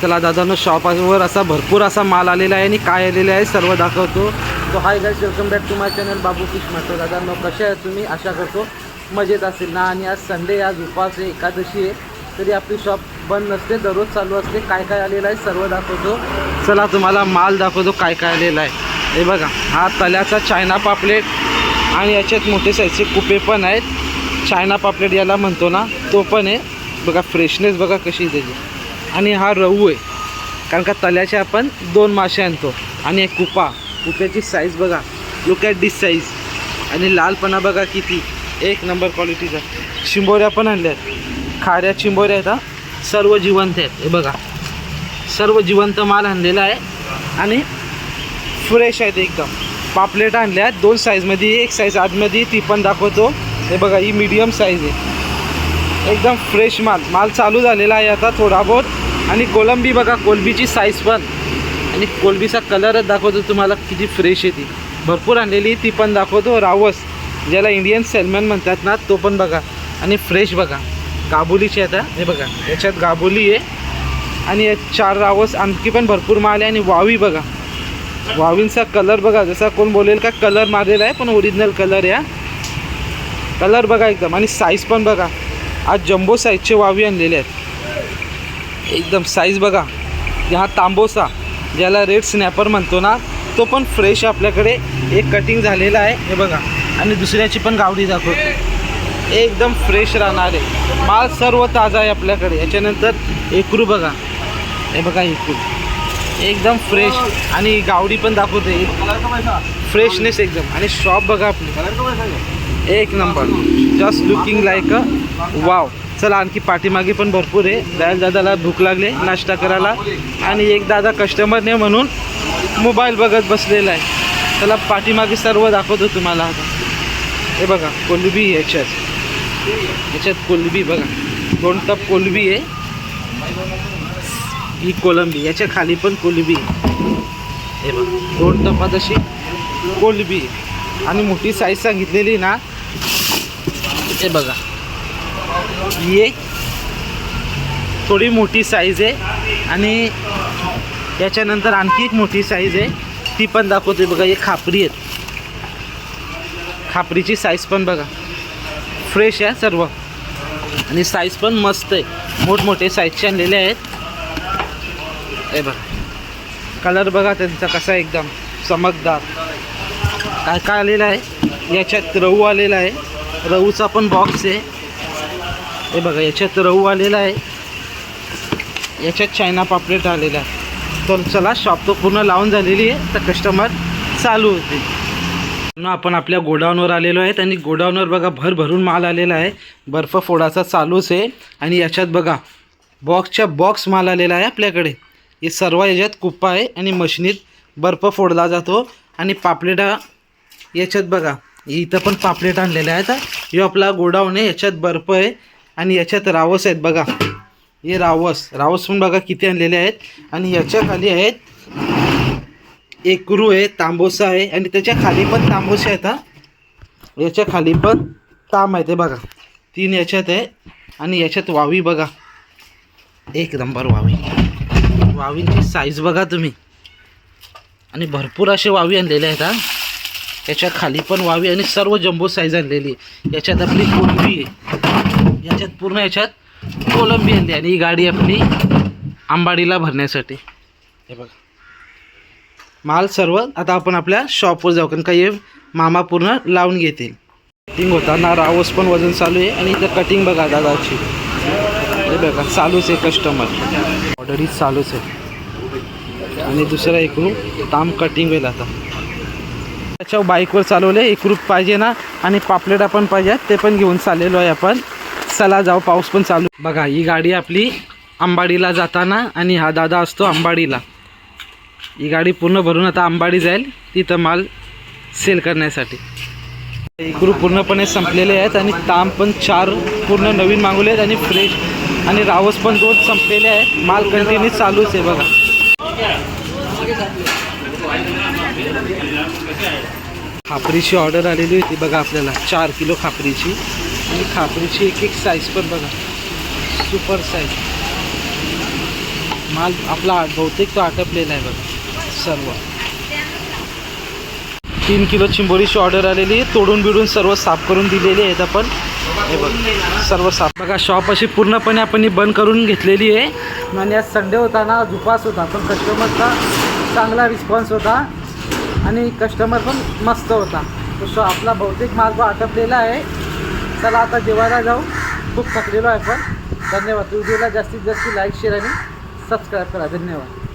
चला दादांनो, शॉपवर असा भरपूर असा माल आलेला आहे आणि काय आलेला आहे सर्व दाखवतो. तो hi guys, welcome back to my channel Babu fish market. दादांनो कसे आहे तुम्ही? आशा करतो मजेत असेल ना. आणि आज संडे, आज उपास आहे, एकादशी आहे, तरी आपली शॉप बंद नसते, दररोज चालू असते. काय काय आलेलं आहे सर्व दाखवतो. चला तुम्हाला माल दाखवतो काय काय आलेला आहे. हे बघा, हा तल्याचा चायना पापलेट आणि याच्यात मोठे साईजचे कुपे पण आहेत. चायना पापलेट याला म्हणतो ना, तो पण आहे बघा. फ्रेशनेस बघा कशी त्याची. आणि हा रहू आहे, कारण का तल्याचे आपण 2 मासे आणतो. आणि एक कुप्याची साईज बघा, लुक ॲट दिस साईज. आणि लालपणा बघा किती, एक नंबर क्वालिटीचा. चिंबोऱ्या पण आणल्या आहेत, खाऱ्या चिंबोऱ्या आहेत. सर्व जिवंत आहेत. हे बघा, सर्व जिवंत माल आणलेला आहे आणि फ्रेश आहेत एकदम. पापलेट आणल्या आहेत 2 साईजमध्ये, एक साईज आतमध्ये, ती पण दाखवतो. हे बघा, ही मीडियम साईज आहे, एकदम फ्रेश माल चालू झालेला आहे आता थोडा बहुत. आणि कोलंबी बघा, कोलंबीची साईज पण आणि कोलंबीचा कलरच दाखवतो तुम्हाला किती फ्रेश आहे. ती भरपूर आणलेली, ती पण दाखवतो. रावस ज्याला इंडियन सॅल्मन म्हणतात ना, तो पण बघा. आणि फ्रेश बघा, गाबुलीची आता. हे बघा, याच्यात गाबुली आहे आणि 4 रावस. आणखी पण भरपूर माल आहे. आणि वावी बघा, वावींचा कलर बघा, जसा कोण बोलेल का कलर मारलेला आहे, पण ओरिजिनल कलर या कलर बघा एकदम. आणि साईज पण बघा, आज जम्बो साईजचे वावी आणलेले आहेत एकदम. साईज बघा. हा तांबोसा ज्याला रेड स्नॅपर म्हणतो ना, तो पण फ्रेश आपल्याकडे. एक कटिंग झालेला आहे हे बघा. आणि दुसऱ्याची पण गावडी दाखवतो, एकदम फ्रेश राहणार आहे माल, सर्व ताजा आहे आपल्याकडे. याच्यानंतर एकरू बघा, हे बघा एकरू एकदम फ्रेश. आणि गावडी पण दाखवते, फ्रेशनेस एकदम. आणि शॉप बघा आपली, एक number, just looking like a wow. चला, आणखी पाठीमागे पण भरपूर आहे. दयाल दादाला भूक लागले नाश्ता करायला, आणि एक दादा कस्टमर नाही म्हणून मोबाईल बघत बसलेला आहे. चला पाठीमागे सर्व दाखवतो तुम्हाला आता. हे बघा, कोलंबी याच्यात कोलंबी बघा, 2 टप कोलंबी आहे. ही कोलंबी, याच्या खाली पण कोलंबी आहे. हे बघा, 2 टपात अशी कोलंबी. आणि मोठी साईज सांगितलेली ना, हे बघा, ये थोडी मोठी साईज आहे. आणि याच्यानंतर आणखी एक मोठी साईज आहे, ती पण दाखवते बघा. हे खापरी आहेत, खापरीची साईज पण बघा, फ्रेश आहे सर्व. आणि साईज पण मस्त आहे, मोठमोठे साईजचे आणलेले आहेत. हे बघा, कलर बघा त्यांचा कसा एकदम चमकदार. काय काय आलेलं आहे याच्यात? रहू आलेला आहे, रहूचा पण बॉक्स आहे. हे बघा, याच्यात रहू आलेला आहे, याच्यात चायना पापलेट आलेला आहे. तर चला, शॉप तो पूर्ण लावून झालेली आहे, तर कस्टमर चालू होते. आपण आपल्या गोडाऊनवर आलेलो आहेत. आणि गोडाऊनवर बघा भरभरून माल आलेला आहे, बर्फ फोडाचा चालूच आहे. आणि याच्यात बघा बॉक्सच्या बॉक्स माल आलेला आहे आपल्याकडे. हे सर्व याच्यात कुप्पा आहे आणि मशीनीत बर्फ फोडला जातो. आणि पापलेटा याच्यात बघा, इथं पण पापलेट आणलेले आहेत. हे आपला गोडाऊन आहे, याच्यात बर्फ आहे. आणि याच्यात रावस आहेत बघा, हे रावस पण बघा किती आणलेले आहेत. आणि याच्या खाली आहेत एकरू आहे, तांबोसा आहे. आणि त्याच्या खाली पण तांबोसे आहेत. याच्या खाली पण तांब आहेत, बघा 3 याच्यात आहे. आणि याच्यात वावी बघा, एक नंबर वावी. वावींची साईज बघा तुम्ही. आणि भरपूर असे वावी आणलेले आहेत. याच्या खाली पण वावी, आणि सर्व जम्बो साईज आणलेली. याच्यात आपली कोलंबी आहे, याच्यात पूर्ण याच्यात कोलंबी आणली. आणि ही गाडी आपली आंबाडीला भरण्यासाठी. हे बघा माल सर्व. आता आपण आपल्या शॉपवर जाऊ, कारण का हे मामा पूर्ण लावून घेतील. कटिंग होताना रावस पण वजन चालू आहे. आणि इथं कटिंग बघा दादाची, हे बघा चालूच आहे, कस्टमर ऑर्डर चालूच आहे. आणि दुसरा एकरू ताम कटिंग होईल आता. त्याच्या बाईकवर चालवले, एकरूप पाहिजे ना. आणि पापलेट आपण पाहिजे, ते पण घेऊन चाललेलो आहे आपण. चला जाऊ, पाऊस पण चालू. बघा, ही गाडी आपली आंबाडीला जाताना. आणि हा दादा असतो आंबाडीला. ही गाडी पूर्ण भरून आता आंबाडी जाईल, तिथं माल सेल करण्यासाठी. एकरू पूर्णपणे संपलेले आहेत. आणि ताम पण 4 पूर्ण नवीन मागवले आहेत आणि फ्रेश. आणि रावस पण 2 संपलेले आहेत. माल कंटिन्यू चालूच आहे बघा. खापरीची ऑर्डर आलेली होती बघा आपल्याला 4 किलो खापरीची. आणि खापरीची एक एक साईज पण बघा, सुपर साईज माल आपला बहुतेक तो आटपलेला आहे बघा सर्व. 3 किलो चिंबोरीची ऑर्डर आलेली, तोडून बिडून सर्व साफ करून दिलेली आहेत आपण. हे बघा सर्व साफ बघा. शॉप अशी पूर्णपणे आपण बंद करून घेतलेली आहे. आणि आज संडे होता ना, दुपास होता, पण कस्टमरचा चांगला रिस्पॉन्स होता आणि कस्टमर पण मस्त होता. तो आपला बहुतेक माल तो आटपलेला आहे. चला आता जेवायला जाऊ, खूप थकलेलो आहे पण. धन्यवाद. व्हिडिओला जास्तीत जास्त लाईक शेअर आणि सबस्क्राईब करा. धन्यवाद.